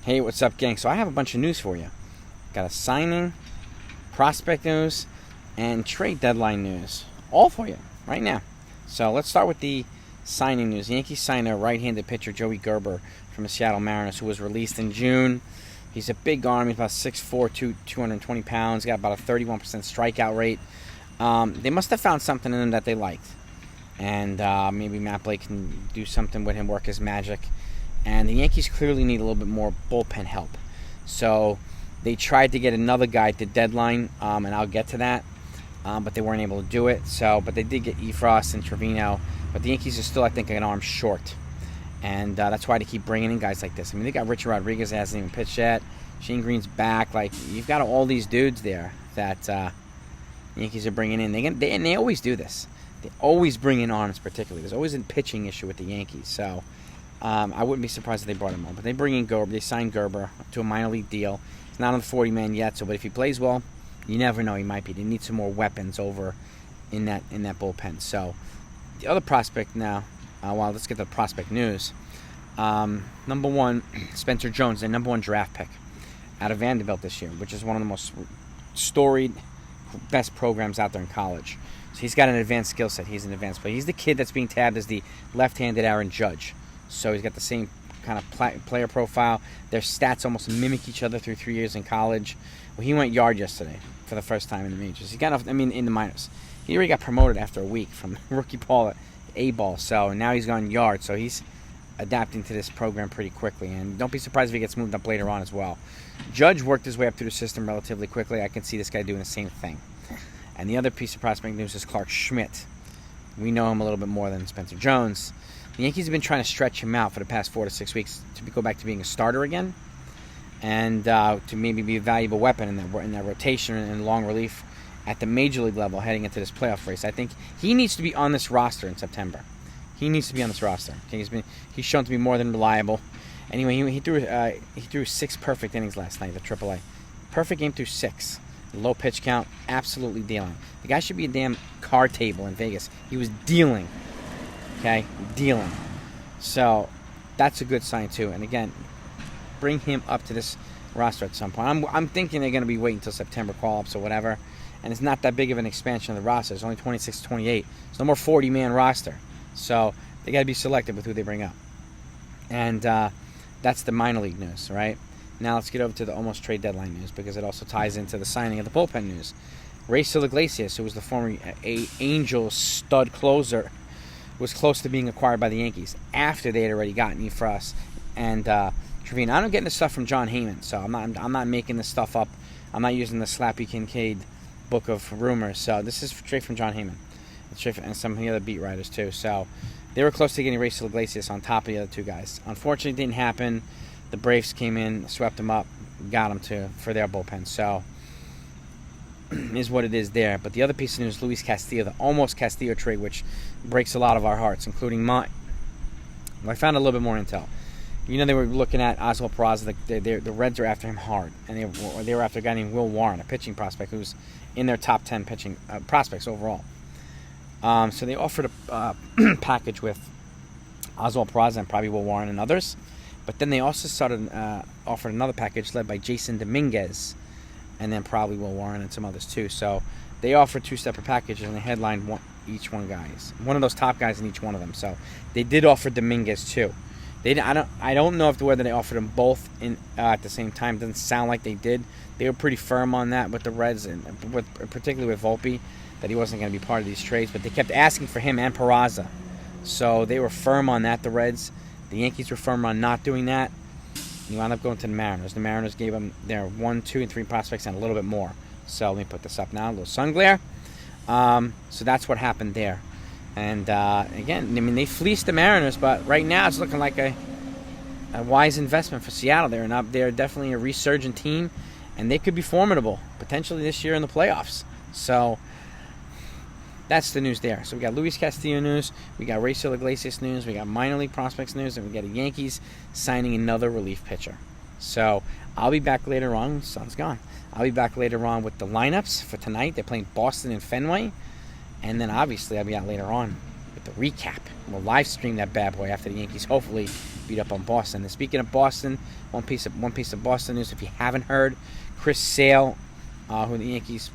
Hey, what's up, gang? So I have a bunch of news for you. Got a signing, prospect news, and trade deadline news. All for you right now. So let's start with the signing news. The Yankees signed a right-handed pitcher, Joey Gerber, from the Seattle Mariners, who was released in June. He's a big arm. He's about 6'4", 220 pounds. Got about a 31% strikeout rate. They must have found something in him that they liked. And maybe Matt Blake can do something with him, work his magic. And the Yankees clearly need a little bit more bullpen help. So they tried to get another guy at the deadline, and I'll get to that. But they weren't able to do it. But they did get Efros and Trevino. But the Yankees are still, I think, an arm short. And that's why they keep bringing in guys like this. I mean, they got Richard Rodriguez that hasn't even pitched yet. Shane Green's back. Like, you've got all these dudes there that the Yankees are bringing in. They always do this. They always bring in arms, particularly. There's always a pitching issue with the Yankees. So I wouldn't be surprised if they brought him on. But they bring in Gerber. They signed Gerber to a minor league deal. He's not on the 40-man yet, but if he plays well, you never know. He might be. They need some more weapons over in that bullpen. So the other prospect now, let's get the prospect news. Number one, Spencer Jones, their number one draft pick out of Vanderbilt this year, which is one of the most storied, best programs out there in college. So he's got an advanced skill set. He's an advanced player. He's the kid that's being tabbed as the left-handed Aaron Judge. So he's got the same kind of player profile. Their stats almost mimic each other through 3 years in college. Well, he went yard yesterday for the first time in the majors. He got off, in the minors. He already got promoted after a week from rookie ball to A-ball. So now he's gone yard. So he's adapting to this program pretty quickly. And don't be surprised if he gets moved up later on as well. Judge worked his way up through the system relatively quickly. I can see this guy doing the same thing. And the other piece of prospect news is Clark Schmidt. We know him a little bit more than Spencer Jones. The Yankees have been trying to stretch him out for the past 4 to 6 weeks to go back to being a starter again, and to maybe be a valuable weapon in that rotation and long relief at the major league level heading into this playoff race. I think he needs to be on this roster in September. He needs to be on this roster. He's shown to be more than reliable. Anyway, he threw 6 perfect innings last night at AAA. Perfect game through 6. Low pitch count, absolutely dealing. The guy should be a damn card table in Vegas. He was dealing. Okay, dealing. So that's a good sign too. And again, bring him up to this roster at some point. I'm thinking they're going to be waiting until September call-ups or whatever. And it's not that big of an expansion of the roster. It's only 26 to 28. It's no more 40-man roster. So they got to be selective with who they bring up. And that's the minor league news, right? Now let's get over to the almost trade deadline news because it also ties into the signing of the bullpen news. Rizzo Iglesias, who was the former Angels stud closer, was close to being acquired by the Yankees after they had already gotten Efros and Trevino. I don't get this stuff from John Heyman, so I'm not making this stuff up. I'm not using the Slappy Kincaid book of rumors. So this is straight from John Heyman. It's straight from, and some of the other beat writers too. So they were close to getting Rizzo Iglesias on top of the other two guys. Unfortunately, it didn't happen. The Braves came in, swept them up, got them for their bullpen. So is what it is there. But the other piece of news, Louise Castillo, the almost Castillo trade, which breaks a lot of our hearts, including mine. Well, I found a little bit more intel. You know, they were looking at Oswald Peraza. The Reds are after him hard. And they were after a guy named Will Warren, a pitching prospect who's in their top 10 pitching prospects overall. So they offered a package with Oswald Peraza and probably Will Warren and others. But then they also offered another package led by Jason Dominguez and then probably Will Warren and some others too. So they offered 2 separate packages and they headlined each one guys. One of those top guys in each one of them. So they did offer Dominguez too. I don't know whether they offered them both at the same time. It doesn't sound like they did. They were pretty firm on that with the Reds, and particularly with Volpe, that he wasn't going to be part of these trades. But they kept asking for him and Peraza. So they were firm on that, the Reds. The Yankees were firm on not doing that. He wound up going to the Mariners. The Mariners gave them their 1, 2, and 3 prospects and a little bit more. So let me put this up now. A little sun glare. So that's what happened there. And again, I mean, they fleeced the Mariners, but right now it's looking like a wise investment for Seattle. They're definitely a resurgent team, and they could be formidable potentially this year in the playoffs. So that's the news there. So we got Louise Castillo news, we got Rizzo Iglesias news, we got minor league prospects news, and we got the Yankees signing another relief pitcher. So I'll be back later on. The sun's gone. I'll be back later on with the lineups for tonight. They're playing Boston and Fenway. And then obviously I'll be out later on with the recap. We'll live stream that bad boy after the Yankees hopefully beat up on Boston. And speaking of Boston, one piece of Boston news. If you haven't heard, Chris Sale, who the Yankees,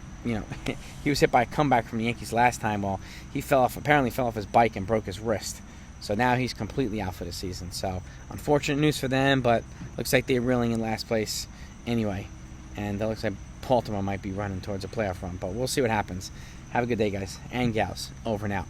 he was hit by a comeback from the Yankees last time. Well, he apparently fell off his bike and broke his wrist. So now he's completely out for the season. So unfortunate news for them, but looks like they're reeling in last place anyway. And it looks like Baltimore might be running towards a playoff run. But we'll see what happens. Have a good day, guys and gals. Over and out.